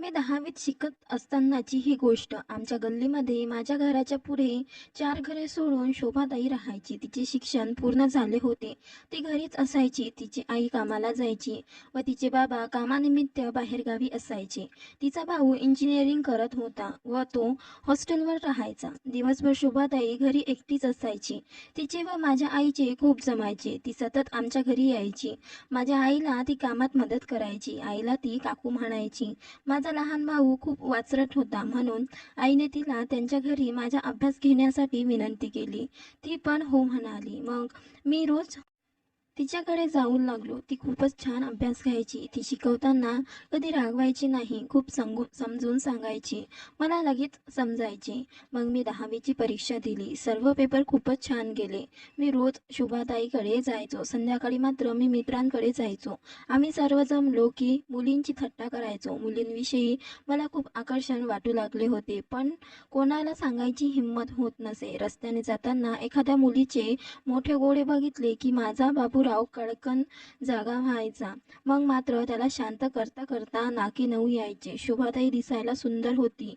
मी 10वीत शिकत असतानाची ही गोष्ट. आमच्या गल्लीमध्ये माझ्या घराच्या पुढे 4 घरे सोडून शोभाताई राहायची. तिचे शिक्षण पूर्ण झाले होते. ती घरीच असायची. तिची आई कामाला जायची व तिचे बाबा कामानिमित्त बाहेरगावी असायचे. तिचा भाऊ इंजिनिअरिंग करत होता व तो हॉस्टेलवर राहायचा. दिवसभर शोभाताई घरी एकटीच असायची. तिचे व माझ्या आईचे खूप जमायचे. ती सतत आमच्या घरी यायची. माझ्या आईला ती कामात मदत करायची. आईला ती काकू म्हणायची. माझा लहान भाऊ खूप वाचरट होता म्हणून आईने तिला त्यांच्या घरी माझा अभ्यास घेण्यासाठी विनंती केली. ती पण हो म्हणाली. मग मी रोज तिच्याकडे जाऊ लागलो. ती खूपच छान अभ्यास घ्यायची. ती शिकवताना कधी रागवायची नाही. खूप समजून सांगायची. मला लगेच समजायचे. मग मी 10वीची परीक्षा दिली. सर्व पेपर खूपच छान गेले. मी रोज शोभाताईकडे जायचो. संध्याकाळी मात्र मी मित्रांकडे जायचो. आम्ही सर्व जमलो की मुलींची थट्टा करायचो. मुलींविषयी मला खूप आकर्षण वाटू लागले होते. पण कोणाला सांगायची हिंमत होत नसे. रस्त्याने जाताना एखाद्या मुलीचे मोठे गोडे बघितले की माझा बाबूराव कळकन जागा व्हायचा. मग मात्र त्याला शांत करता करता नाकी नऊ यायचे. शोभाताई दिसायला सुंदर होती.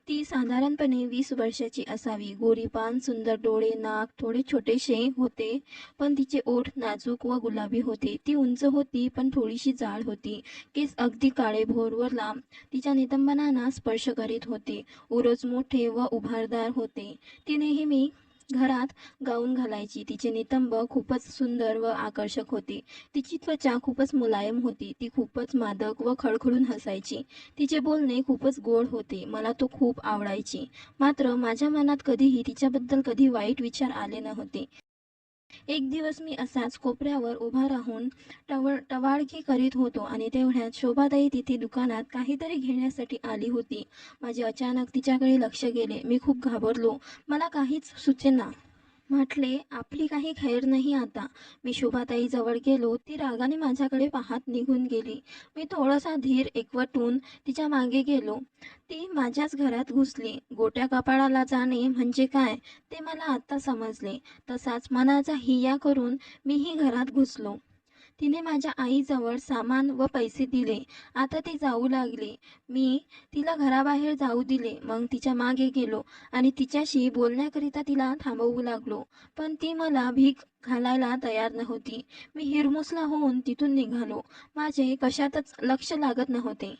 ती साधारणपणे 20 वर्षाची असावी. गोरी पान, सुंदर डोळे, नाक थोडे छोटेसे होते, पण तिचे ओठ नाजूक व गुलाबी होते. ती उंच होती पण थोडीशी जाड होती. केस अगदी काळेभोर व लांब तिच्या नितंबनांना स्पर्श करीत होते. उरोज मोठे व उभारदार होते. ती नेहमी घरात गाऊन घालायची. तिचे नितंब खूपच सुंदर व आकर्षक होते. तिची त्वचा खूपच मुलायम होती. ती खूपच मादक व खळखळून हसायची. तिचे बोलणे खूपच गोड होते. मला तो खूप आवडायची. मात्र माझ्या मनात कधीही तिच्याबद्दल कधी वाईट विचार आले नव्हते. एक दिवस मी असाच कोपऱ्यावर उभा राहून टवाळकी करीत होतो आणि तेवढ्यात शोभाताई तिथे दुकानात काहीतरी घेण्यासाठी आली होती. माझे अचानक तिच्याकडे लक्ष गेले. मी खूप घाबरलो. मला काहीच सुचेना. म्हटले, आपली काही खैर नाही आता. मी शोभाताई जवळ गेलो. ती रागाने माझ्याकडे पाहत निघून गेली. मी थोडासा धीर एकवटून तिच्या मागे गेलो. ती माझ्याच घरात घुसली. गोट्या कपाळाला जाणे म्हणजे काय ते मला आता समजले. तसाच मनाचा हिय्या करून मीही घरात घुसलो. तिने माझ्या आईजवळ सामान व पैसे दिले. आता ती जाऊ लागली. मी तिला घराबाहेर जाऊ दिले. मग तिच्या मागे गेलो आणि तिच्याशी बोलण्याकरिता तिला थांबवू लागलो. पण ती मला भीक घालायला तयार नव्हती. मी हिरमुसला होऊन तिथून निघालो. माझे कशातच लक्ष लागत नव्हते.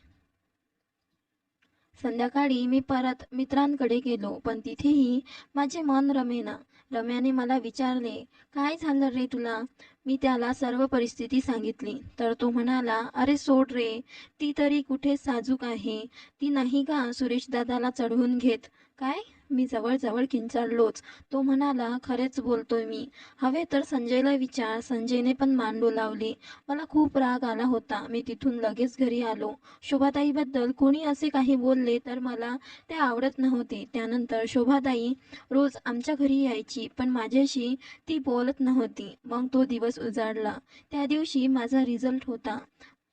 संध्याकाळी मी परत मित्रांकडे गेलो, पण तिथेही माझे मन रमेना. रम्याने मला विचारले, काय झालं रे तुला? मी त्याला सर्व परिस्थिती सांगितली. तर तो म्हणाला, अरे सोड रे, ती तरी कुठे साजूक आहे. ती नाही का सुरेश दादाला चढवून घेत. काय? मी जवळ किंचाळलोच. तो म्हणाला, खरेच बोलतोय मी. हवे तर संजयला विचार. संजयने पण मान डोलावली. मला खूप राग आला होता. मी तिथून लगेच घरी आलो. शोभाताईबद्दल कोणी असे काही बोलले तर मला ते आवडत नव्हते. त्यानंतर शोभाताई रोज आमच्या घरी यायची, पण माझ्याशी ती बोलत नव्हती. मग तो दिवस उजाडला. त्या दिवशी माझा रिझल्ट होता.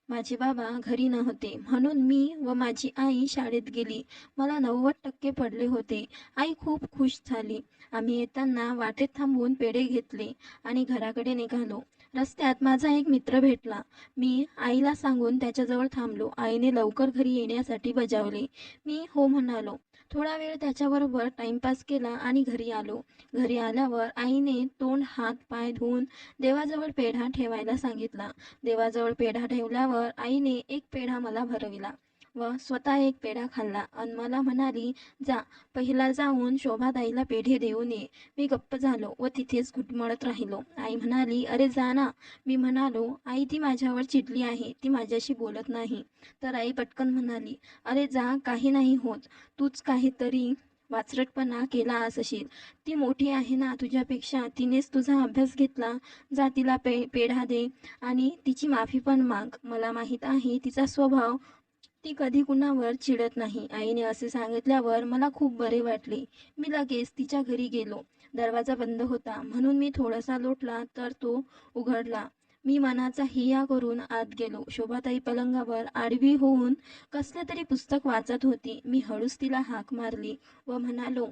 माझे बाबा घरी नव्हते म्हणून मी व माझी आई शाळेत गेली. मला 90% पडले होते. आई खूप खुश झाली. आम्ही येताना वाटेत थांबून पेढे घेतले आणि घराकडे निघालो. रस्त्यात माझा एक मित्र भेटला. मी आईला सांगून त्याच्याजवळ थांबलो. आईने लवकर घरी येण्यासाठी बजावले. मी हो म्हणालो. थोडा वेळ त्याच्याबरोबर टाइमपास केला आणि घरी आलो. घरी आल्यावर आईने तोंड हात पाय धुवून देवाजवळ पेढा ठेवायला सांगितला. देवाजवळ पेढा ठेवल्यावर आईने एक पेढा मला भरविला व स्वतः एक पेढा खाल्ला आणि मला म्हणाली, जा पहिला जाऊन शोभाताईला पेढे देऊन ये. मी गप्प झालो व तिथेच घुटमळत राहिलो. आई म्हणाली, अरे जा ना. मी म्हणालो, आई ती माझ्यावर चिडली आहे. ती माझ्याशी बोलत नाही. तर आई पटकन म्हणाली, अरे जा, काही नाही होत. तूच काहीतरी वाचरटपणा केला असशील. ती मोठी आहे ना तुझ्यापेक्षा. तिनेच तुझा अभ्यास घेतला. जा तिला पेढा दे आणि तिची माफी पण माग. मला माहीत आहे तिचा स्वभाव. ती कधी कुणावर चिडत नाही. आईने असे सांगितल्यावर मला खूप बरे वाटले. मी लगेच तिच्या घरी गेलो. दरवाजा बंद होता म्हणून मी थोडासा लोटला तर तो उघडला. मी मनाचा हिया करून आत गेलो. शोभाताई पलंगावर आडवी होऊन कसले तरी पुस्तक वाचत होती. मी हळूच तिला हाक मारली व म्हणालो,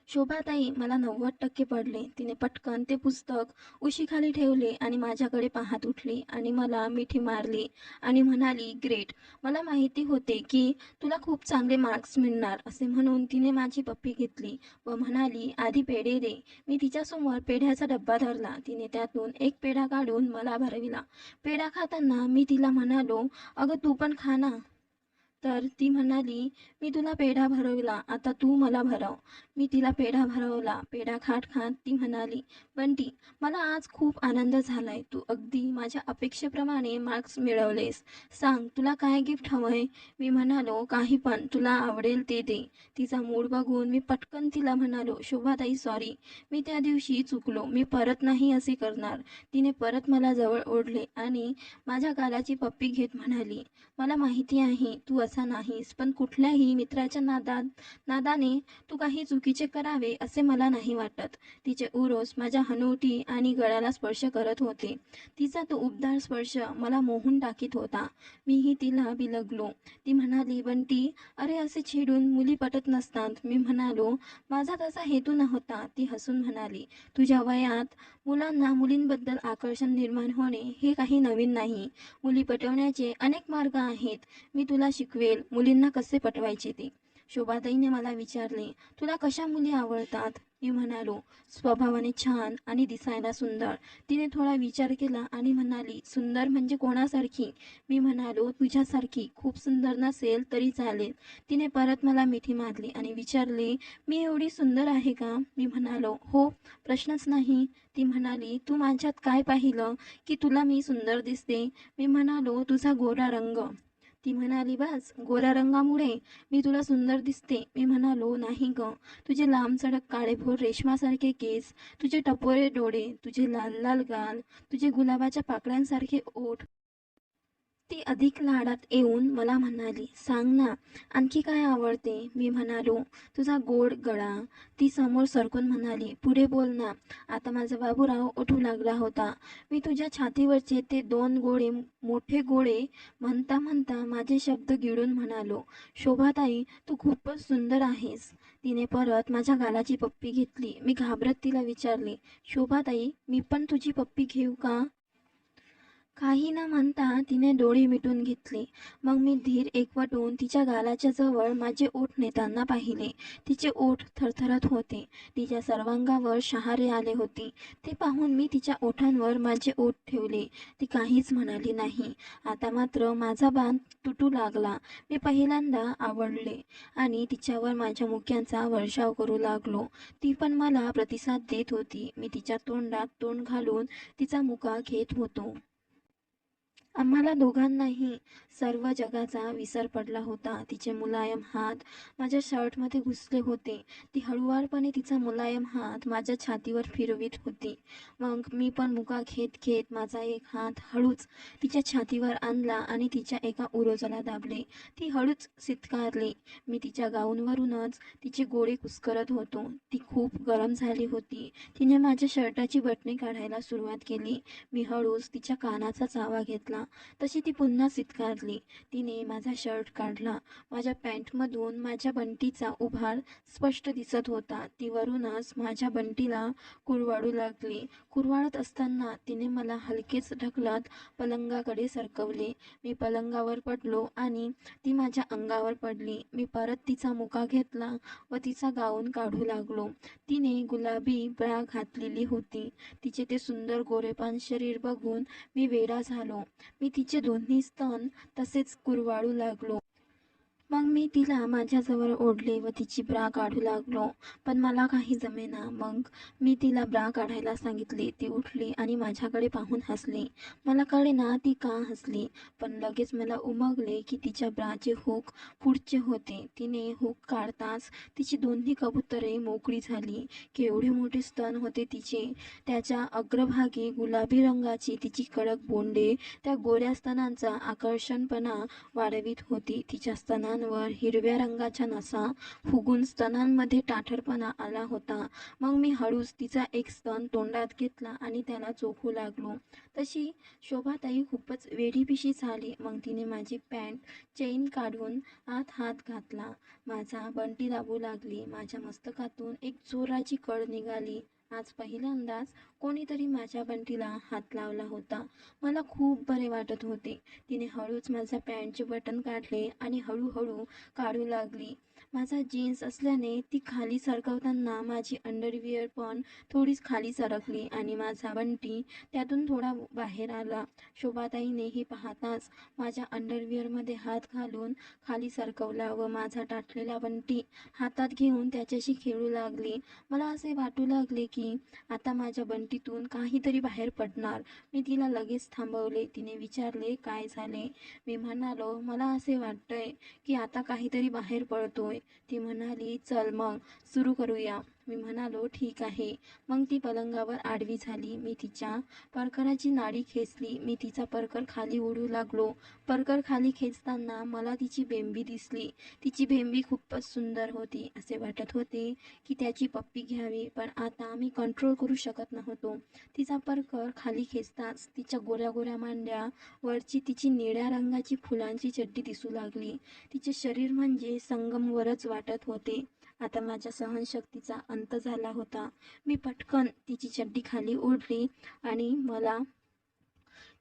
शोभाताई, मला 90% पडले. तिने पटकन ते पुस्तक उशीखाली ठेवले आणि माझ्याकडे पाहत उठली आणि मला मिठी मारली आणि म्हणाली, ग्रेट. मला माहिती होते की तुला खूप चांगले मार्क्स मिळणार असे म्हणून तिने माझी पप्पी घेतली व म्हणाली, आधी पेढे दे. मी तिच्यासमोर पेढ्याचा डब्बा धरला. तिने त्यातून एक पेढा काढून मला भरविला. पेढा खाताना मी तिला म्हणालो, अगं तू पण खा ना. तर ती म्हणाली, मी तुला पेढा भरवला, आता तू मला भरव. मी तिला पेढा भरवला. पेढा खात खात ती म्हणाली, बंटी, मला आज खूप आनंद झालाय. तू अगदी माझ्या अपेक्षेप्रमाणे मार्क्स मिळवलेस. सांग, तुला काय गिफ्ट हवंय? मी म्हणालो, काही पण तुला आवडेल ते दे. तिचा मूड बघून मी पटकन तिला म्हणालो, शोभाताई, सॉरी, मी त्या दिवशी चुकलो. मी परत नाही असे करणार. तिने परत मला जवळ ओढले आणि माझ्या गालाची पप्पी घेत म्हणाली, मला माहिती आहे तू असा नाहीस, पण कुठल्याही मित्राच्या नादाने तू काही चुकीचे करावे असे मला नाही वाटत. तिचे उरोस माझ्या हनुवटी आणि गळ्याला स्पर्श करत होते. तिचा तो उबदार स्पर्श मला मोहून टाकीत होता. मीही तिला बिलगलो. ती म्हणाली, बंटी, अरे असे छेडून मुली पटत नसतात. मी म्हणालो, माझा तसा हेतू नव्हता. ती हसून म्हणाली, तुझ्या वयात मुलांना मुलींबद्दल आकर्षण निर्माण होणे हे काही नवीन नाही. मुली पटवण्याचे अनेक मार्ग आहेत. मी तुला शिकवेल मुलींना कसे पटवायचे ते. शोभाताईने मला विचारले, तुला कशा मुली आवडतात? मी म्हणालो, स्वभावाने छान आणि दिसायला सुंदर. तिने थोडा विचार केला आणि म्हणाली, सुंदर म्हणजे कोणासारखी? मी म्हणालो, तुझ्यासारखी. खूप सुंदर नसेल तरी चालेल. तिने परत मला मिठी मारली आणि विचारले, मी एवढी सुंदर आहे का? मी म्हणालो, हो, प्रश्नच नाही. ती म्हणाली, तू माझ्यात काय पाहिलं की तुला मी सुंदर दिसते? मी म्हणालो, तुझा गोरा रंग. ती म्हणाली, बस गोऱ्या रंगामुळे मी तुला सुंदर दिसते? मी म्हणालो, नाही ग, तुझे लांब सडक काळेभोर रेशमासारखे केस, तुझे टपोरे डोळे, तुझे लाल लाल गाल, तुझे गुलाबाच्या पाकळ्यांसारखे ओठ. ती अधिक लाडात येऊन मला म्हणाली, सांग ना, आणखी काय आवडते? मी म्हणालो, तुझा गोड गळा. ती समोर सरकून म्हणाली, पुढे बोल ना. आता माझा बाबूराव उठू लागला होता. मी तुझ्या छातीवरचे ते 2 गोळे, मोठे गोळे म्हणता म्हणता माझे शब्द गिळून म्हणालो, शोभाताई, तू खूपच सुंदर आहेस. तिने परत माझ्या गालाची पप्पी घेतली. मी घाबरत तिला विचारले, शोभाताई, मी पण तुझी पप्पी घेऊ का? काही न म्हणता तिने डोळे मिटून घेतले. मग मी धीर एकवटून तिच्या गालाच्या जवळ माझे ओठ नेताना पाहिले. तिचे ओठ थरथरत होते. तिच्या सर्वांगावर शहारे आले होते. ते पाहून मी तिच्या ओठांवर माझे ओठ ठेवले. ती काहीच म्हणाली नाही. आता मात्र माझा बांध तुटू लागला. मी पहिल्यांदा आवडले आणि तिच्यावर माझ्या मुक्यांचा वर्षाव करू लागलो. ती पण मला प्रतिसाद देत होती. मी तिच्या तोंडात तोंड घालून तिचा मुका घेत होतो. आम्हाला दोघांनाही सर्व जगाचा विसर पडला होता. तिचे मुलायम हात माझ्या शर्टमध्ये घुसले होते. ती हळुवारपणे तिचा मुलायम हात माझ्या छातीवर फिरवीत होती. मग मी पण मुका घेत घेत माझा एक हात हळूच तिच्या छातीवर आणला आणि तिच्या एका उरोजाला दाबले. ती हळूच चित्कारली. मी तिच्या गाऊनवरूनच तिचे गोळे कुस्करत होतो. ती खूप गरम झाली होती. तिने माझ्या शर्टाची बटणे काढायला सुरुवात केली. मी हळूच तिच्या कानाचा चावा घेतला. तशी ती पुन्हा चित्कारली. तिने माझा शर्ट काढला. माझ्या पॅन्टमधून माझ्या बंटीचा उभार स्पष्ट दिसत होता. ती वरूनच माझ्या बंटीला कुरवाडू लागली. कुरवाळत असताना तिने मला हलकेच ढकलत पलंगाकडे सरकवले. मी पलंगावर पडलो आणि ती माझ्या अंगावर पडली. मी परत तिचा मुका घेतला व तिचा गाऊन काढू लागलो. तिने गुलाबी ब्रा घातलेली होती. तिचे ते सुंदर गोरेपान शरीर बघून मी वेडा झालो. मी तिचे दोन्ही स्तन तसेच कुरवाळू लागलो. मग मी तिला माझ्याजवळ ओढले व तिची ब्रा काढू लागलो. पण मला काही जमेना. मग मी तिला ब्रा काढायला सांगितले. ती उठली आणि माझ्याकडे पाहून हसली. मला कळेना ती का हसली, पण लगेच मला उमगले की तिच्या ब्राचे हुक पुढचे होते. तिने हुक काढताच तिची दोन्ही कबुतरे मोकळी झाली. केवढे मोठे स्तन होते तिचे! त्याच्या अग्रभागी गुलाबी रंगाची तिची कडक बोंडे त्या गोऱ्या स्तनांचा आकर्षणपणा वाढवित होती. तिच्या स्तनांना डोळ्यांवर हिरव्या रंगाच्या नसा फुगून स्तनांमध्ये ताठरपणा आला होता. मग मी हळूच तिचा एक स्तन तोंडात घेतला आणि त्याला चोखू लागलो. तशी शोभाताई खूपच वेडीपिशी झाली. मग तिने माझी पॅन्ट चेन काढून आत हात घातला. माझा बंटी दाबू लागली. माझ्या मस्तकातून एक जोराची कळ निघाली. आज पहिल्यांदाच कोणीतरी माझ्या बंटीला हात लावला होता. मला खूप बरे वाटत होते. तिने हळूच माझ्या पॅन्टचे बटन काढले आणि हळूहळू काढू लागली. माझा जीन्स असल्याने ती खाली सरकवताना माझी अंडरविअर पण थोडीच खाली सरकली आणि माझा बंटी त्यातून थोडा बाहेर आला. शोभाताईने हे पाहताच माझ्या अंडरविअरमध्ये हात घालून खाली सरकवला व माझा ताठलेला बंटी हातात घेऊन त्याच्याशी खेळू लागली. मला असे वाटू लागले की आता माझ्या बंटीतून काहीतरी बाहेर पडणार. मी तिला लगेच थांबवले. तिने विचारले, काय झाले? मी म्हणालो, मला असे वाटतंय की आता काहीतरी बाहेर पडतोय. ती म्हणाली, चल मग सुरू करूया. मी म्हणालो, ठीक आहे. मग ती पलंगावर आडवी झाली. मी तिच्या परकराची नाडी खेचली. मी तिचा परकर खाली ओढू लागलो. परकर खाली खेचताना मला तिची बेंबी दिसली. तिची बेंबी खूपच सुंदर होती. असे वाटत होते की त्याची पप्पी घ्यावी, पण आता मी कंट्रोल करू शकत नव्हतो. तिचा परकर खाली खेचताच तिच्या गोऱ्या गोऱ्या मांड्या वरची तिची निळ्या रंगाची फुलांची चड्डी दिसू लागली. तिचे शरीर म्हणजे संगमवरच वाटत होते. आता माझ्या सहनशक्तीचा अंत झाला होता. मी पटकन तिची चड्डी खाली ओढली आणि मला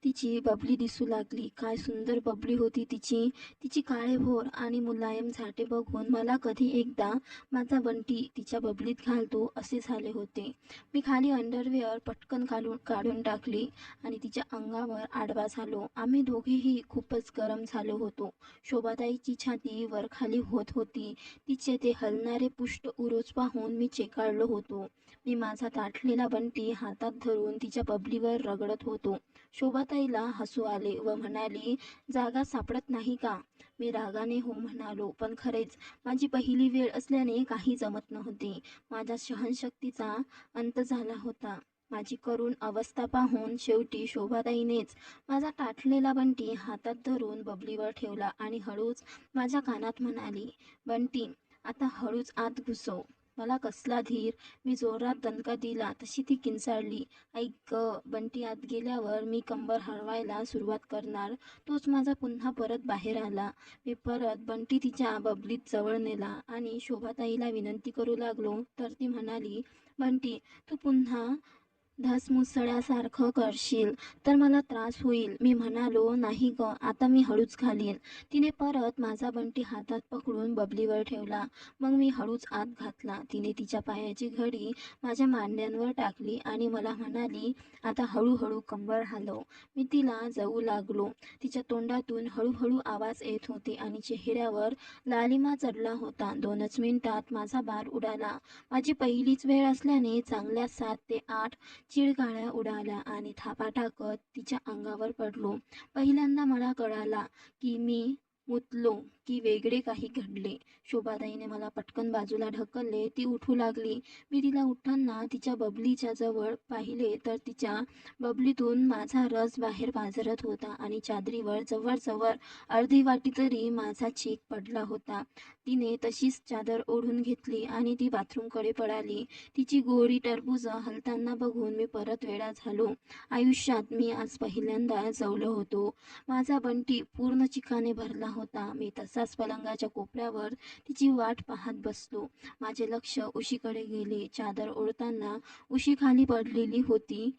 तिची बबली दिसू लागली. काय सुंदर बबली होती तिची. तिची काळेभोर आणि मुलायम झाटे बघून मला कधी एकदा माझा बंटी तिच्या बबलीत घालतो असे झाले होते. मी खाली अंडरवेअर पटकन काढून टाकली आणि तिच्या अंगावर आडवा झालो. आम्ही दोघेही खूपच गरम झालो होतो. शोभाताईची छाती वर खाली होत होती. तिचे ते हलणारे पुष्ट उरोज पाहून मी चेकाळलो होतो. मी माझा ताठलेला बंटी हातात धरून तिच्या बबलीवर रगडत होतो. शोभाताईला हसू आले व म्हणाली, जागा सापडत नाही का? मी रागाने हो म्हणालो, पण खरेच माझी पहिली वेळ असल्याने काही जमत नव्हते. माझ्या सहनशक्तीचा अंत झाला होता. माझी करुण अवस्था पाहून शेवटी शोभाताईनेच माझा ताठलेला बंटी हातात धरून बबलीवर ठेवला आणि हळूच माझ्या कानात म्हणाली, बंटी आता हळूच आत घुसव. मला कसला धीर. मी जोरात दणका दिला तशी ती किंचाळली. ऐक बंटी आत गेल्यावर मी कंबर हलवायला सुरुवात करणार. तोच माझा पुन्हा परत बाहेर आला. मी परत बंटी तिच्या बबलीत जवळ नेला आणि शोभाताईला विनंती करू लागलो तर ती म्हणाली, बंटी तू पुन्हा धसमुसळ्यासारखं करशील तर मला त्रास होईल. मी म्हणालो, नाही ग, आता मी हळूच घालीन. तिने परत माझा बंटी हातात पकडून बबलीवर ठेवला. मग मी हळूच आत घातला. तिने तिच्या पायाची घडी माझ्या मांड्यांवर टाकली आणि मला म्हणाली, आता हळूहळू कंबर हलव. मी तिला जाऊ लागलो. तिच्या तोंडातून हळूहळू आवाज येत होते आणि चेहऱ्यावर लालिमा चढला होता. 2च मिनिटात माझा बार उडाला. माझी पहिलीच वेळ असल्याने चांगल्या 7 ते 8 चिरकाळ्या उडाल्या आणि थापा टाकत तिच्या अंगावर पडलो. पहिल्यांदा मला कळाला की मी मुतलो की वेगळे काही घडले. शोभाताईने मला पटकन बाजूला ढकलले. ती उठू लागली. मी तिला उठताना तिच्या बबलीच्या जवळ पाहिले तर तिच्या बबलीतून माझा रस बाहेर पाझरत होता आणि चादरीवर जवळजवळ अर्धी वाटी तरी माझा चीक पडला होता. तिने तशीच चादर ओढून घेतली आणि ती बाथरूमकडे पळाली. तिची गोरी टरबूज हलताना बघून मी परत वेडा झालो. आयुष्यात मी आज पहिल्यांदा जवलो होतो. माझा बंटी पूर्ण चिकाने भरला होता. मी तसाच पलंगाच्या कोपऱ्यावर तिची वाट पाहत बसलो. माझे लक्ष उशीकडे गेले. चादर ओढताना उशी खाली पडलेली होती.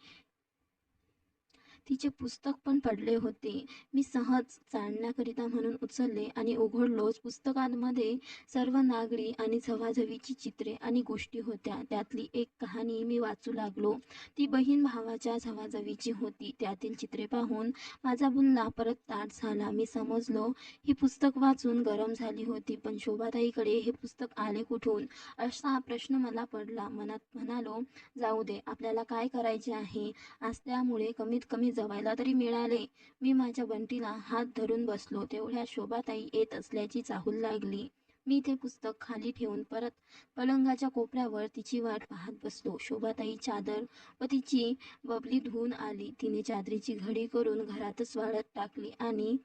तिचे पुस्तक पण पडले होते. मी सहज चालण्याकरिता म्हणून उचलले आणि उघडलोच. पुस्तकांमध्ये सर्व नागरी आणि झवाझवीची चित्रे आणि गोष्टी होत्या. त्यातली एक कहाणी मी वाचू लागलो. ती बहीण भावाच्या झवाझवीची होती. त्यातील चित्रे पाहून माझा बुल्ला परत ताठ झाला. मी समजलो ही पुस्तक वाचून गरम झाली होती, पण शोभाताईकडे हे पुस्तक आले कुठून असा प्रश्न मला पडला. मनात म्हणालो, जाऊ दे, आपल्याला काय करायचे आहे. आज त्यामुळे कमीत कमी जवायला तरी मिळाले. मी माझ्या बंटीला हात धरून बसलो. तेवढ्या शोभाताई येत असल्याची चाहूल लागली. मी ते पुस्तक खाली ठेवून परत पलंगाच्या कोपऱ्यावर तिची वाट पाहत बसलो. शोभाताई चादर व तिची बबली धुवून आली. तिने चादरीची घडी करून घरातच वाळत टाकली आणि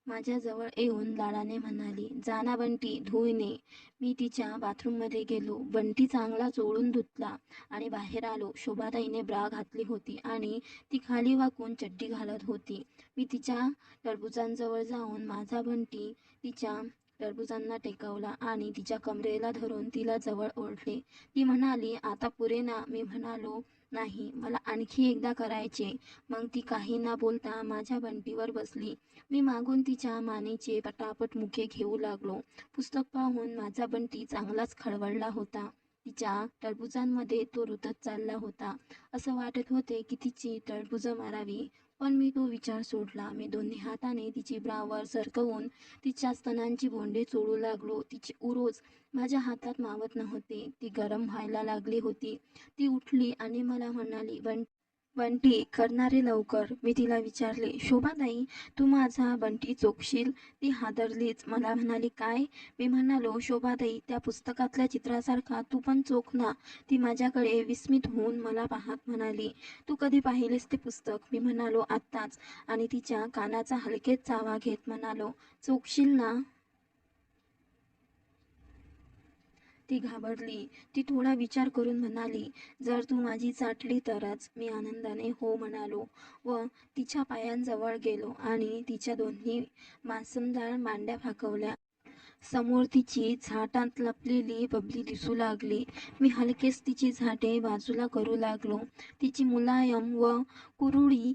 माझ्याजवळ येऊन लाडाने म्हणाली, "जा ना बंटी, धुवून ये." मी तिच्या बाथरूममध्ये गेलो. बंटी चांगला चोळून धुतला आणि बाहेर आलो. शोभाताईने ब्रा घातली होती आणि ती खाली वाकून चड्डी घालत होती. मी तिच्या टरबुजांजवळ जाऊन माझा बंटी तिच्या टरबुजांना टेकवला आणि तिच्या कमरेला धरून तिला जवळ ओढले. ती म्हणाली, "आता पुरे ना?" मी म्हणालो, "नाही, मला आणखी एकदा करायचे." मग ती काही न बोलता माझ्या बंटीवर बसली. मी मागून तिच्या मानेचे पटापट मुके घेऊ लागलो. पुस्तक पाहून माझा बंटी चांगलाच खळबळला होता. तिच्या टरबुजांमध्ये तो रुतत चालला होता. असं वाटत होते की तिची टरबुजं मारावी. पण मी तो विचार सोडला. मी दोन्ही हाताने तिची ब्रावर सरकवून तिच्या स्तनांची बोंडे चोळू लागलो. तिचे उरोज माझ्या हातात मावत नव्हते. ती गरम व्हायला लागली होती. ती उठली आणि मला म्हणाली, बंटी, करणारे लवकर." मी तिला विचारले, "शोभाताई, तू माझा बंटी चोखशील?" ती हादरलीच. मला म्हणाली, "काय?" मी म्हणालो, "शोभाताई, त्या पुस्तकातल्या चित्रासारखा तू पण चोख ना." ती माझ्याकडे विस्मित होऊन मला पाहत म्हणाली, "तू कधी पाहिलेस ते पुस्तक?" मी म्हणालो, "आत्ताच." आणि तिच्या कानाचा हलकेच चावा घेत म्हणालो, "चोखशील ना?" ती घाबरली. ती थोडा विचार करून म्हणाली, "जर तू माझी चाटली तरच." मी आनंदाने हो म्हणालो व तिच्या पायांजवळ गेलो आणि तिच्या दोन्ही मांसलदार मांड्या फाकवल्या. समोर तिची झाटात लपलेली बबली दिसू लागली. मी हलकेच तिची झाटे बाजूला करू लागलो. तिची मुलायम व कुरळी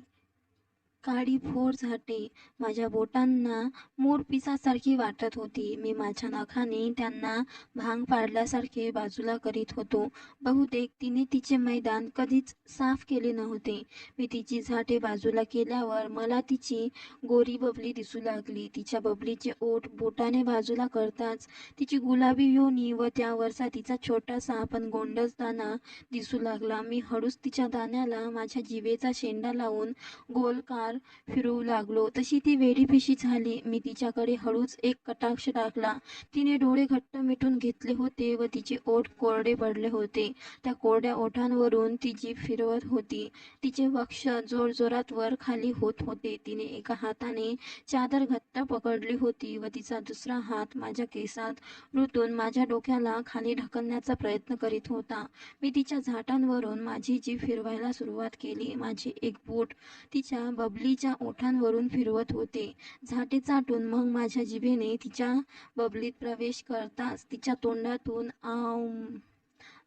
काडीभोर झाटे माझ्या बोटांना मोरपिसासारखी वाटत होती. मी माझ्या नखाने त्यांना भांग पाडल्यासारखे बाजूला करीत होतो. बहुतेक तिने तिचे मैदान कधीच साफ केले नव्हते. मी तिची झाटे बाजूला केल्यावर मला तिची गोरी बबली दिसू लागली. तिच्या बबलीचे ओठ बोटाने बाजूला करताच तिची गुलाबी योनी व त्यावरचा तिचा छोटासा पण गोंडस दाणा दिसू लागला. मी हळूच तिच्या दाण्याला माझ्या जिभेचा शेंडा लावून गोल कार फिरवू लागलो. तशी ती वेडीपिशी झाली. मी तिच्याकडे हळूच एक कटाक्ष टाकला. तिने डोळे घट्ट मिटून घेतले होते व तिचे ओठ कोरडे पडले होते. त्या कोरड्या ओठांवरून ती जीभ फिरवत होती. तिचे वक्ष जोरजोरात वर खाली होत होते. तिने एका हाताने चादर घट्ट पकडली होती व तिचा दुसरा हात माझ्या केसात रुतून माझ्या डोक्याला खाली ढकलण्याचा प्रयत्न करीत होता. मी तिच्या झाटांवरून माझी जीभ फिरवायला सुरुवात केली. माझे एक बोट तिच्या बबलीच्या ओठांवरून फिरवत होते. झाटे चाटून मग माझ्या जिभेने तिच्या बबलीत प्रवेश करताच तिच्या तोंडातून आऊ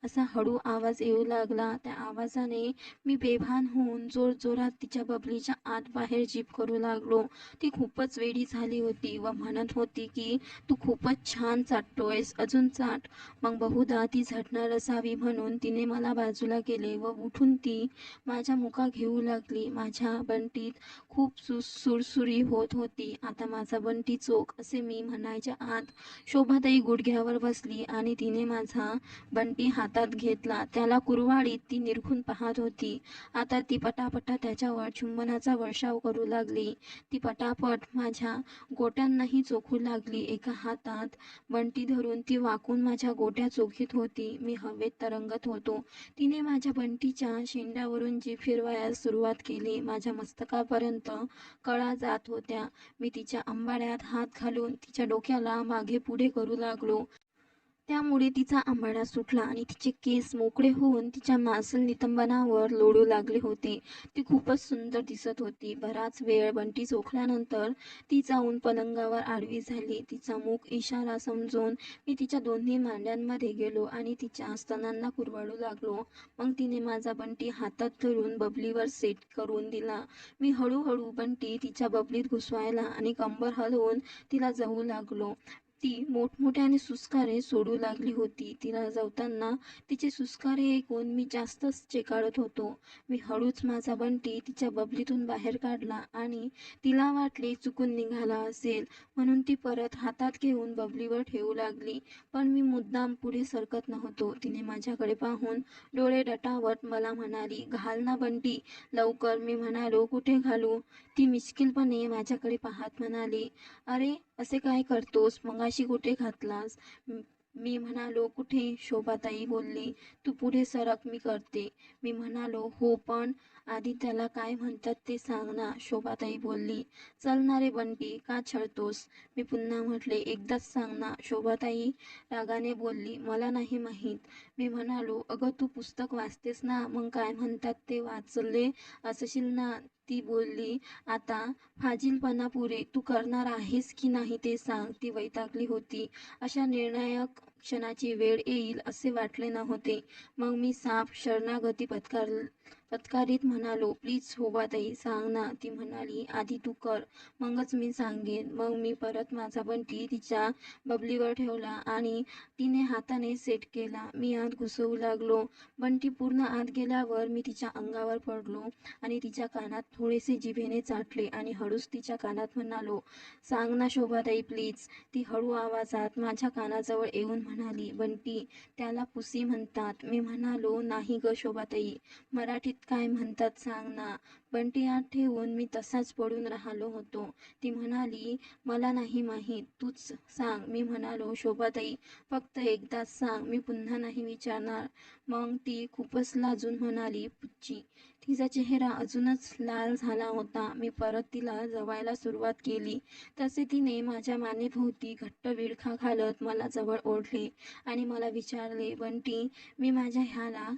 असा हळू आवाज येऊ लागला. त्या आवाजाने मी बेभान होऊन जोरजोरात तिच्या बबलीच्या आत बाहेर जीभ करू लागलो. ती खूपच वेडी झाली होती व म्हणत होती की, "तू खूपच छान चाटतोयस, अजून चाट." मग बहुधा ती झटणार असावी म्हणून तिने मला बाजूला केले व उठून ती माझ्या मुका घेऊ लागली. माझ्या बंटीत खूप सुरसुरी होत होती. "आता माझा बंटी चोख," असे मी म्हणायच्या आत शोभाताई गुडघ्यावर बसली आणि तिने माझा बंटी हातात घेतला. त्याला कुरवाडीत ती निरखून पाहत होती. आता ती पटापटा त्याच्यावर चुंबनाचा वर्षाव करू लागली. ती पटापट माझ्या गोट्यांनाही चोखू लागली. एका हातात बंटी धरून ती वाकून माझ्या गोट्या चोखीत होती. मी हवेत तरंगत होतो. तिने माझ्या बंटीच्या शेंड्यावरून जीभ फिरवायला सुरुवात केली. माझ्या मस्तकापर्यंत कळा जात होत्या. मी तिच्या आंबाड्यात हात घालून तिच्या डोक्याला मागे पुढे करू लागलो. त्यामुळे तिचा आंबाडा सुटला आणि तिचे केस मोकळे होऊन तिच्या मांसल नितंबनावर लोळू लागले होते. ती खूपच सुंदर दिसत होती. बराच वेळ बंटी चोखल्यानंतर ती जाऊन पलंगावर आडवी झाली. तिचा मूक इशारा समजून मी तिच्या दोन्ही मांड्यांमध्ये गेलो आणि तिच्या स्तनांना कुरवाळू लागलो. मग तिने माझा बंटी हातात धरून बबलीवर सेट करून दिला. मी हळूहळू बंटी तिच्या बबलीत घुसवायला आणि कंबर हलवून तिला जवू लागलो. ती मोठमोठ्याने सुस्कारे सोडू लागली होती. तिला जवताना तिचे सुस्कारे ऐकून मी जास्तच चेकाळत होतो. मी हळूच माझा बंटी तिच्या बबलीतून बाहेर काढला आणि तिला वाटले चुकून निघाला असेल म्हणून ती परत हातात घेऊन बबलीवर ठेवू लागली. पण मी मुद्दाम पुढे सरकत नव्हतो. तिने माझ्याकडे पाहून डोळे डटावत मला म्हणाली, "घाल ना बंटी, लवकर." मी म्हणालो, "कुठे घालू?" ती मिश्किलपणे माझ्याकडे पाहत म्हणाली, "अरे, असे काय करतोस? मगाशी कुठे घातलास?" मी म्हणालो, कुठे? शोभाताई बोलली, तू पुढे सरक, मी करते. मी म्हणालो, हो, पण आधी त्याला काय म्हणतात ते सांग ना. शोभाताई बोलली, चल ना रे बंटी, का छळतोस? मी पुन्हा म्हटले, एकदाच सांग ना. शोभाताई रागाने बोलली, मला नाही माहीत. मी म्हणालो, अगं तू पुस्तक वाचतेस ना, मग काय म्हणतात ते वाचले असशील ना. ती बोलली, आता फाजीलपणा पुरे, तू करणार आहेस की नाही ते सांग. ती वैतागली होती. अशा निर्णायक क्षणाची वेळ येईल असे वाटले नव्हते. मग मी साफ शरणागती पत्कारीत म्हणालो, प्लीज शोभाताई सांग ना. ती म्हणाली, आधी तू कर, मगच मी सांगेन. मग मी परत माझा बंटी तिच्या बबलीवर ठेवला आणि तिने हाताने सेट केला. मी आत घुसवू लागलो. बंटी पूर्ण आत गेल्यावर मी तिच्या अंगावर पडलो आणि तिच्या कानात थोडेसे जिभेने चाटले आणि हळूच तिच्या कानात म्हणालो, सांग ना शोभाताई प्लीज. ती हळू आवाजात माझ्या कानाजवळ येऊन म्हणाली, बंटी, त्याला पुसी म्हणतात. मी म्हणालो, नाही ग शोभाताई, मराठीत काय म्हणतात सांग ना. बंटी आत ठेवून मी तसाच पडून राहिलो होतो. ती म्हणाली, मला नाही माहीत, तूच सांग. मी म्हणालो, शोभाताई, फक्त एकदाच सांग, मी पुन्हा नाही विचारणार. मग ती खूपच लाजून म्हणाली, पुच्ची. तिचा चेहरा अजूनच लाल झाला होता. मी परत तिला जवायला सुरुवात केली. तसे तिने माझ्या मानेभोवती घट्ट विळखा घालत मला जवळ ओढले आणि मला विचारले, बंटी, मी माझ्या ह्याला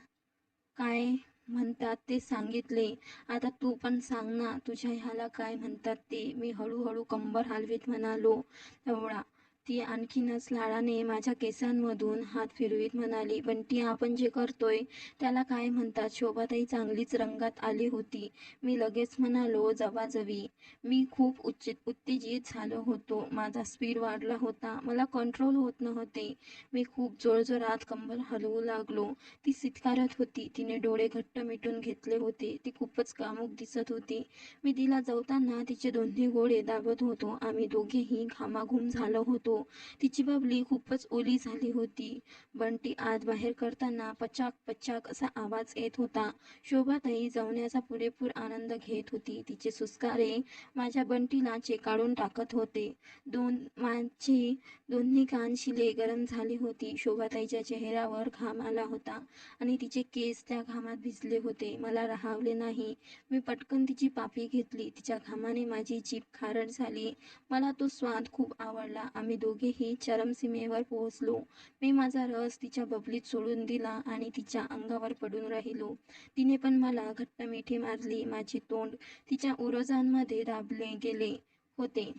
काय म्हणतात ते सांगितले, आता तू पण सांग ना तुझ्या ह्याला काय म्हणतात ते. मी हळूहळू कंबर हलवीत म्हणालो, एवढा. ती आणखीनच लाडाने माझ्या केसांमधून हात फिरवीत म्हणाली, बंटी, आपण जे करतोय त्याला काय म्हणतात? शोभाताई चांगलीच रंगात आली होती. मी लगेच म्हणालो, जवाजवी. मी खूप उत्तेजित झालो होतो. माझा स्पीड वाढला होता. मला कंट्रोल होत नव्हते. मी खूप जोरजोरात कंबर हलवू लागलो. ती चित्कारत होती. तिने डोळे घट्ट मिटून घेतले होते. ती खूपच कामुक दिसत होती. मी तिला जवताना तिचे दोन्ही गोळे दाबत होतो. आम्ही दोघेही घामाघूम झालो होतो. तिची बबली खूपच ओली झाली होती. बंटी आत बाहेर करताना पचाक पचाक असा आवाज येत होता. शोभाताई जवण्याचा पुरेपूर आनंद घेत होती. तिचे सुस्कारे माझ्या बंटीला चेकाळून टाकत होते. माझी दोन्ही कान शिले गरम झाली होती. शोभाताईच्या चेहऱ्यावर घाम आला होता आणि तिचे केस त्या घामात भिजले होते. मला राहावले नाही. मी पटकन तिची पापी घेतली. तिच्या घामाने माझी जीभ खारट झाली. मला तो स्वाद खूप आवडला. आम्ही दोघेही चरमसीमेवर पोहोचलो. मी माझा रस तिच्या बबलीत सोडून दिला आणि तिच्या अंगावर पडून राहिलो. तिने पण मला घट्ट मिठी मारली. माझे तोंड तिच्या उरोजांमध्ये दाबले गेले होते.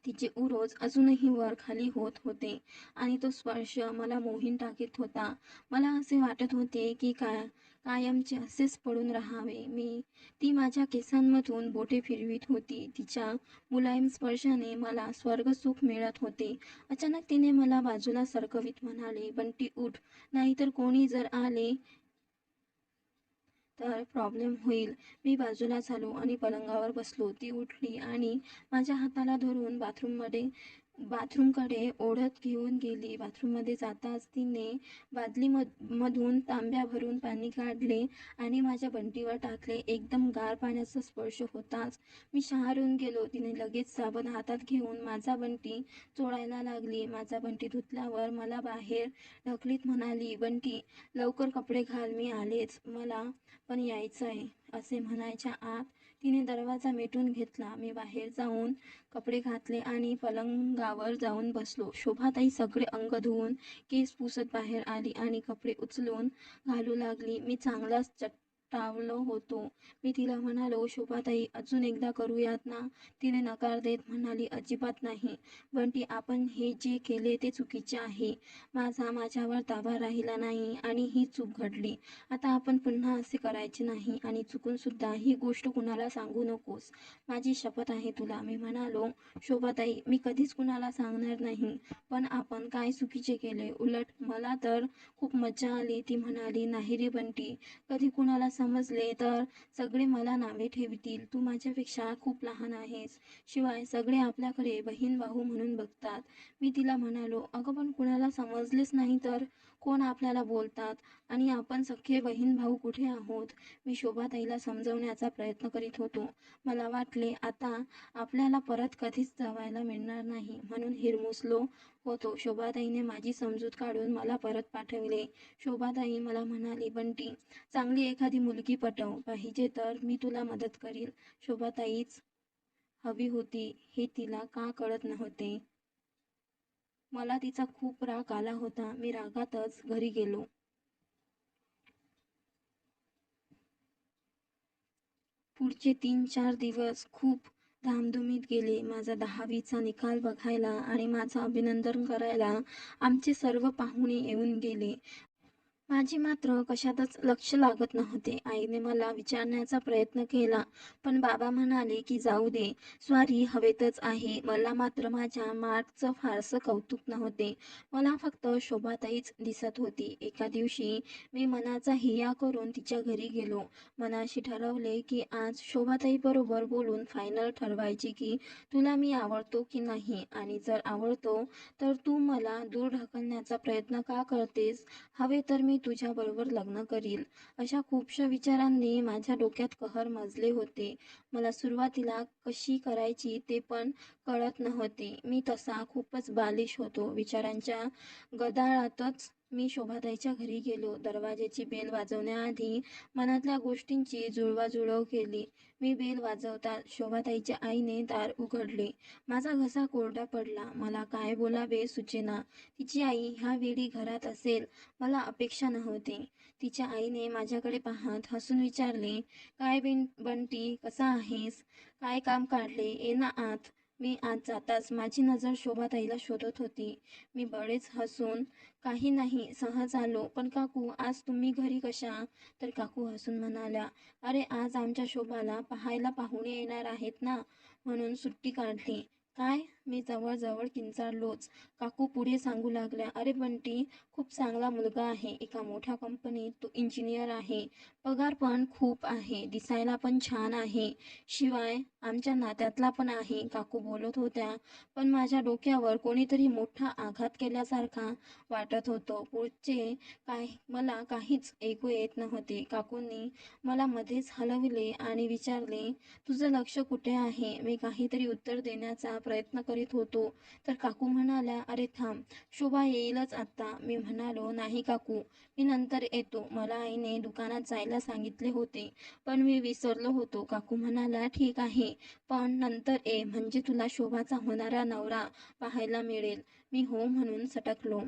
तिचे उरोज अजूनही वर खाली होत होते आणि तो स्पर्श मला मोहीन टाकीत होता. मला असे वाटत होते की कायमचे असेच पडून राहावे. ती माझ्या केसांमधून बोटे फिरवीत होती. तिच्या मुलायम स्पर्शाने मला स्वर्गसुख मिळत होते. अचानक तिने मला बाजूला सरकवीत म्हणाले, बंटी, उठ, नाहीतर कोणी जर आले तर प्रॉब्लेम होईल. मी बाजूला झालो आणि पलंगावर बसलो. ती उठली आणि माझ्या हाताला धरून बाथरूमकडे ओढत घेऊन गेली. बाथरूममध्ये जाताच तिने मधून तांब्या भरून पाणी काढले आणि माझ्या बंटीवर टाकले. एकदम गार पाण्याचा स्पर्श होताच मी शहारून गेलो. तिने लगेच साबण हातात घेऊन माझा बंटी चोळायला लागली. माझा बंटी धुतल्यावर मला बाहेर ढकलीत म्हणाली, बंटी, लवकर कपडे घाल, मी आलेच, मला पण यायचंय. असे म्हणायच्या आत तिने दरवाजा मिटून घेतला. मी बाहेर जाऊन कपडे घातले आणि पलंगावर जाऊन बसलो. शोभाताई सगळे अंग धुवून केस पुसत बाहेर आली आणि कपडे उचलून घालू लागली. मी चांगलाच चट्टावलो होतो. मी तिला म्हणालो, शोभाताई, अजून एकदा करूयात ना? तिने नकार देत म्हणाली, अजिबात नाही. बंटी, आपण हे जे केले ते चुकीचे आहे. माझ्यावर ताबा राहिला नाही आणि ही चूक घडली. आता आपण पुन्हा असे करायचे नाही आणि चुकून सुद्धा ही गोष्ट कुणाला सांगू नकोस. माझी शपथ आहे तुला. मी म्हणालो, शोभाताई, मी कधीच कुणाला सांगणार नाही. पण आपण काय चुकीचे केले? उलट मला तर खूप मज्जा आली. ती म्हणाली, नाही रे बंटी, कधी कुणाला समजले तर सगळे मला नावे ठेवतील. तू माझ्यापेक्षा खूप लहान आहेस. शिवाय सगळे आपल्याकडे बहीण भाऊ म्हणून बघतात. मी तिला म्हणालो, अगं पण कुणाला समजलेच नाही तर कोण आपल्याला बोलतात आणि आपण सख्खे बहीण भाऊ कुठे आहोत? मी शोभाताईला समजवण्याचा प्रयत्न करीत होतो. मला वाटले आता आपल्याला परत कधीच जवायला मिळणार नाही म्हणून हिरमुसलो होतो. शोभाताईने माझी समजूत काढून मला परत पाठविले. शोभाताई मला म्हणाली, बंटी, चांगली एखादी मुलगी पटव. पाहिजे तर मी तुला मदत करील. शोभाताईच हवी होती हे तिला का कळत नव्हते. मला तिचा खूप राग आला होता. मी रागातच घरी गेलो. पुढचे 3-4 दिवस खूप धामधुमीत गेले. माझा 10वीचा निकाल बघायला आणि माझं अभिनंदन करायला आमचे सर्व पाहुणे येऊन गेले. माझे मात्र कशातच लक्ष लागत नव्हते. आईने मला विचारण्याचा प्रयत्न केला, पण बाबा म्हणाले की जाऊ दे, स्वारी हवेतच आहे. मला मात्र माझ्या मार्कचं फारसं कौतुक नव्हते. मला फक्त शोभाताईच दिसत होती. एका दिवशी मी मनाचा हिया करून तिच्या घरी गेलो. मनाशी ठरवले की आज शोभाताईबरोबर बोलून फायनल ठरवायची की तुला मी आवडतो की नाही, आणि जर आवडतो तर तू मला दूर ढकलण्याचा प्रयत्न का करतेस? हवे तर मी तुझ्याबरोबर लग्न करील. अशा खूपशा विचारांनी माझ्या डोक्यात कहर मजले होते. मला सुरुवातीला कशी करायची ते पण कळत नव्हते. मी तसा खूपच बालिश होतो. विचारांच्या गदाळातच मी शोभाताईच्या घरी गेलो. दरवाजाची बेल वाजवण्याआधी मनातल्या गोष्टींची जुळवाजुळव केली. मी बेल वाजवताच शोभाताईच्या आईने दार उघडले. माझा घसा कोरडा पडला. मला काय बोलावे सुचेना. तिची आई ह्या वेळी घरात असेल मला अपेक्षा नव्हती. तिच्या आईने माझ्याकडे पाहत हसून विचारले, काय बंटी, कसा आहेस? काय काम काढले? ये ना आत. मी आत जाताच माझी नजर शोभाताईला शोधत होती. मी बरेच हसून, काही नाही, सहज आलो. पण काकू, आज तुम्ही घरी कशा? तर काकू हसून म्हणाल्या, अरे आज आमच्या शोभाला पाहायला पाहुणे येणार आहेत ना, म्हणून सुट्टी काढली. काय? मी जवळ किंचाळलोच. काकू पुढे सांगू लागल्या, अरे बंटी, खूप चांगला मुलगा आहे. एका मोठ्या कंपनीत तो इंजिनियर आहे. पगार पण खूप आहे. दिसायला पण छान आहे. शिवाय आमच्या नात्यातला पण आहे. काकू बोलत होत्या, पण माझ्या डोक्यावर कोणीतरी मोठा आघात केल्यासारखा वाटत होतं. पुढचे काय मला काहीच ऐकू येत नव्हते. काकूंनी मला मध्येच हलविले आणि विचारले, तुझं लक्ष कुठे आहे? मी काहीतरी उत्तर देण्याचा प्रयत्न करीत होतो तर काकू म्हणाल्या, अरे थांब, शोभा येईलच आत्ता. मी म्हणालो, नाही काकू, मी नंतर येतो. मला आईने दुकानात जायला सांगितले होते, पण मी विसरलो होतो. काकू म्हणाल्या, ठीक आहे, पण नंतर ये, म्हणजे तुला शोभाचा होणारा नवरा पाहायला मिळेल. मी हो म्हणून सटकलो.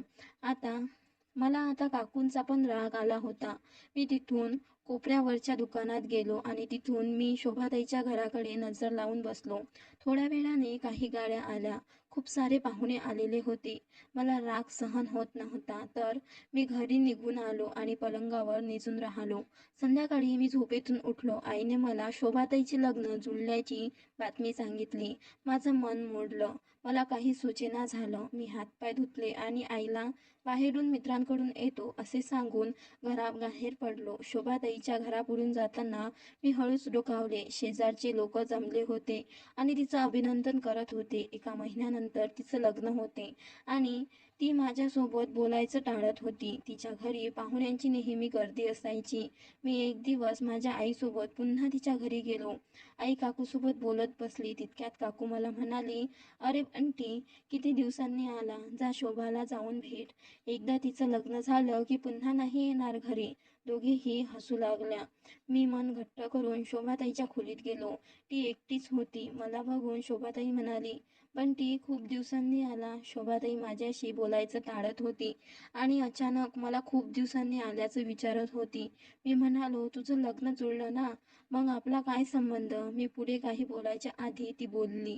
मला आता काकूंचा पण राग आला होता. मी तिथून कोपऱ्यावरच्या दुकानात गेलो आणि तिथून मी शोभाताईच्या घराकडे नजर लावून बसलो. थोड्या वेळाने काही गाड्या आल्या. खूप सारे पाहुणे आलेले होते. मला राग सहन होत नव्हता, तर मी घरी निघून आलो आणि पलंगावर निजून राहिलो. संध्याकाळी मी झोपेतून उठलो. आईने मला शोभाताईचे लग्न जुळल्याची बातमी सांगितली. माझं मन मोडलं. मला काही सुचेना झालं. मी हातपाय धुतले आणि आईला बाहेरून मित्रांकडून येतो असे सांगून घराबाहेर पडलो. शोभाताईच्या घरापुढून जाताना मी हळूच डोकावले. शेजारचे लोक जमले होते आणि तिचं अभिनंदन करत होते. एका महिन्यानंतर तिचं लग्न होते आणि ती माझ्यासोबत बोलायचं टाळत होती. तिच्या घरी पाहुण्यांची नेहमी गर्दी असायची. मी एक दिवस माझ्या आईसोबत पुन्हा तिच्या घरी गेलो. आई काकूसोबत बोलत बसली. तितक्यात काकू मला म्हणाली, अरे बंटी, किती दिवसांनी आला, जा शोभाला जाऊन भेट. एकदा तिचं लग्न झालं की पुन्हा नाही येणार घरी. दोघीही हसू लागल्या. मी मन घट्ट करून शोभाताईच्या खोलीत गेलो. ती एकटीच होती. मला बघून शोभाताई म्हणाली, बंटी, खूप दिवसांनी आला. शोभाताई माझ्याशी बोलायचं टाळत होती आणि अचानक मला खूप दिवसांनी आल्याचं विचारत होती. मी म्हणालो, तुझं लग्न जुळलं ना, मग आपला काय संबंध? मी पुढे काही बोलायच्या आधी ती बोलली,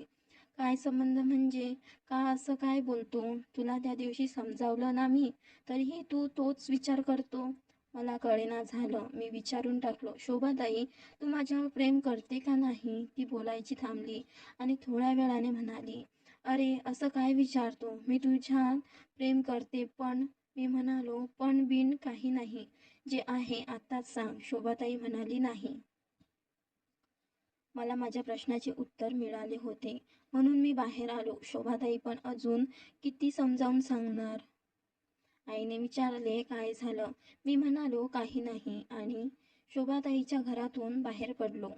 काय संबंध म्हणजे? का असं काय बोलतो? तुला त्या दिवशी समजावलं ना मी, तरीही तू तोच विचार करतो. मला कळेना झालं. मी विचारून टाकलो, शोभाताई, तू माझ्यावर प्रेम करते का नाही? ती बोलायची थांबली आणि थोड्या वेळाने म्हणाली, अरे असं काय विचारतो? मी तुझ्यात प्रेम करते, पण. मी म्हणालो, पण बिन काही नाही. जे आहे आत्ताच सांग, शोभाताई म्हणाली. नाही. मला माझ्या प्रश्नाचे उत्तर मिळाले होते, म्हणून मी बाहेर आलो. शोभाताई पण अजून किती समजावून सांगणार? आईने विचारले, काय झालं? मी म्हणालो, काही नाही, आणि शोभाताईच्या घरातून बाहेर पडलो.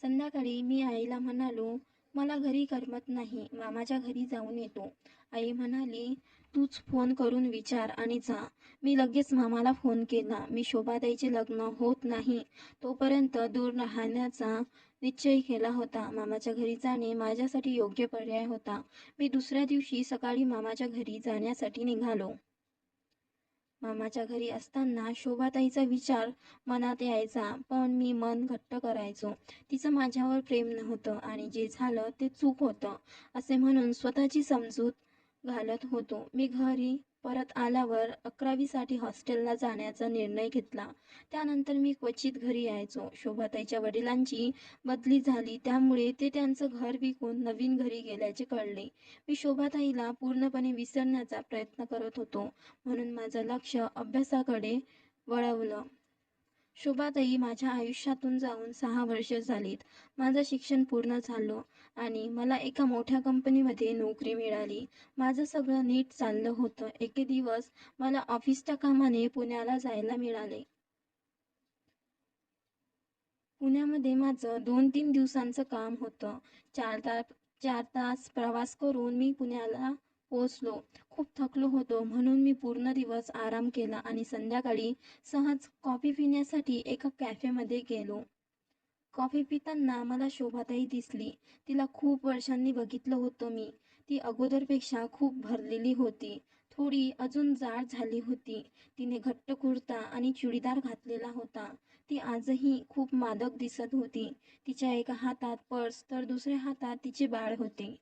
संध्याकाळी मी आईला म्हणालो, मला घरी करमत नाही, मामाच्या घरी जाऊन येतो. आई म्हणाली, तूच फोन करून विचार आणि जा. मी लगेच मामाला फोन केला. मी शोभाताईचे लग्न होत नाही तोपर्यंत दूर राहण्याचा निश्चय केला होता. मामाच्या घरी जाणे माझ्यासाठी योग्य पर्याय होता. मी दुसऱ्या दिवशी सकाळी मामाच्या घरी जाण्यासाठी निघालो. मामाच्या घरी असताना शोभाताईचा विचार मनात यायचा, पण मी मन घट्ट करायचो. तिचं माझ्यावर प्रेम नव्हतं आणि जे झालं ते चूक होतं असे म्हणून स्वतःची समजूत घालत होतो. मी घरी परत आल्यावर 11वी साठी हॉस्टेलला जाण्याचा निर्णय घेतला. त्यानंतर मी क्वचित घरी यायचो. शोभाताईच्या वडिलांची बदली झाली, त्यामुळे ते त्यांचं घर विकून नवीन घरी गेल्याचे कळले. मी शोभाताईला पूर्णपणे विसरण्याचा प्रयत्न करत होतो, म्हणून माझं लक्ष अभ्यासाकडे वळवलं. शोभाताई माझ्या आयुष्यातून जाऊन 6 वर्ष झालीत. माझं शिक्षण पूर्ण झालं आणि मला एका मोठ्या कंपनीमध्ये नोकरी मिळाली. माझं सगळं नीट चाललं होतं. एके दिवस मला ऑफिसच्या कामाने पुण्याला जायला मिळाले. पुण्यामध्ये माझं 2-3 दिवसांचं काम होतं. 4 तास प्रवास करून मी पुण्याला पोचलो. खूप थकलो होतो, म्हणून मी पूर्ण दिवस आराम केला आणि संध्याकाळी सहज कॉफी पिण्यासाठी एका कॅफेमध्ये गेलो. कॉफी पिताना मला शोभाताई दिसली. तिला खूप वर्षांनी बघितलं होतं मी. ती अगोदरपेक्षा खूप भरलेली होती. थोडी अजून जाड झाली होती. तिने घट्ट कुर्ता आणि चुडीदार घातलेला होता. ती आजही खूप मादक दिसत होती. तिच्या एका हातात पर्स तर दुसऱ्या हातात तिचे बाळ होते.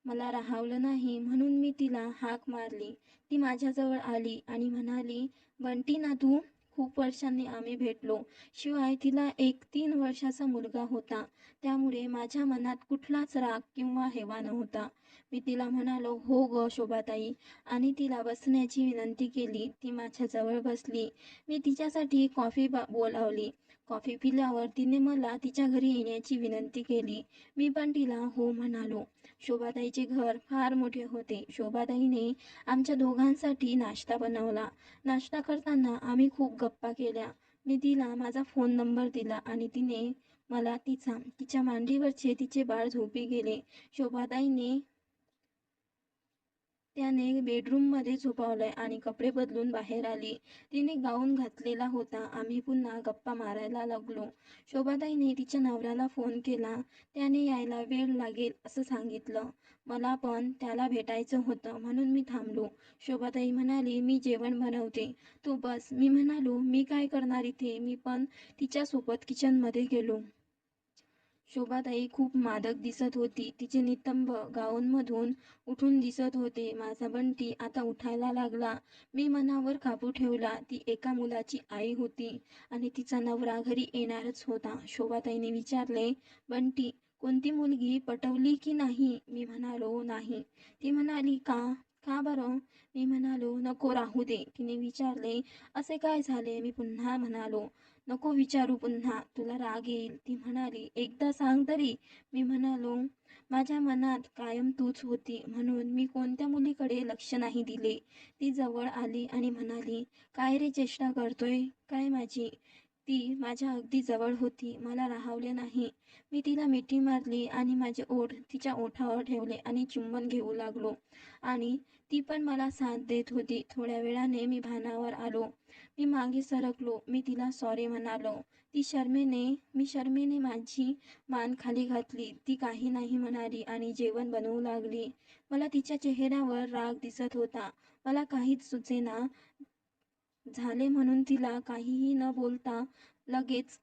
मला राहावलं नाही, म्हणून मी तिला हाक मारली. ती माझ्याजवळ आली आणि म्हणाली, बंटी ना तू? खूप वर्षांनी आम्ही भेटलो. शिवाय तिला एक 3 वर्षाचा मुलगा होता. त्यामुळे माझ्या मनात कुठलाच राग किंवा हेवा नव्हता. मी तिला म्हणालो, हो ग शोभाताई, आणि तिला बसण्याची विनंती केली. ती माझ्याजवळ बसली. मी तिच्यासाठी कॉफी बोलावली. कॉफी पिल्यावर तिने मला तिच्या घरी येण्याची विनंती केली. मी पण तिला हो म्हणालो. शोभाताईचे घर फार मोठे होते. शोभाताईने आमच्या दोघांसाठी नाश्ता बनवला. नाश्ता करताना आम्ही खूप गप्पा केल्या. मी तिला माझा फोन नंबर दिला आणि तिने मला तिच्या मांडीवरचे तिचे बाळ झोपी गेले. शोभाताईने त्याने बेडरूममध्ये झोपावलंय आणि कपडे बदलून बाहेर आली. तिने गाऊन घातलेला होता. आम्ही पुन्हा गप्पा मारायला लागलो. शोभाताईने तिच्या नवऱ्याला फोन केला. त्याने यायला वेळ लागेल असं सांगितलं. मला पण त्याला भेटायचं होतं, म्हणून मी थांबलो. शोभाताई म्हणाली, मी जेवण बनवते, तू बस. मी म्हणालो, मी काय करणार इथे? मी पण तिच्यासोबत किचनमध्ये गेलो. शोभाताई खूप मादक दिसत होती. तिचे नितंब गाऊनमधून उठून दिसत होते. माझा बंटी आता उठायला लागला. मी मनावर काबू ठेवला. ती एका मुलाची आई होती आणि तिचा नवरा घरी येणारच होता. शोभाताईने विचारले, बंटी, कोणती मुलगी पटवली की नाही? मी म्हणालो, नाही. ती म्हणाली, का? का बरं? मी म्हणालो, नको राहू दे. तिने विचारले, असे काय झाले? मी पुन्हा म्हणालो, नको विचारू पुन्हा, तुला राग येईल. ती म्हणाली, एकदा सांग तरी. मी म्हणालो, माझ्या मनात कायम तूच होती, म्हणून मी कोणत्या मुलीकडे लक्ष नाही दिले. ती जवळ आली आणि म्हणाली, काय रे चेष्टा करतोय काय माझी? ती माझ्या अगदी जवळ होती. मला राहावले नाही. मी तिला मिठी मारली आणि माझे ओठ तिच्या ओठावर ठेवले आणि चुंबन घेऊ लागलो आणि ती पण मला साथ देत होती. थोड्या वेळाने मी भानावर आलो. मी मागे सरकलो. मी तिला सॉरी म्हणालो. मी शरमेने माझी मान खाली घातली. ती काही नाही म्हणाली आणि जेवण बनवू लागली. मला तिच्या चेहऱ्यावर राग दिसत होता. मला काहीच सुचेना झाले, म्हणून तिला काहीही न बोलता लगेच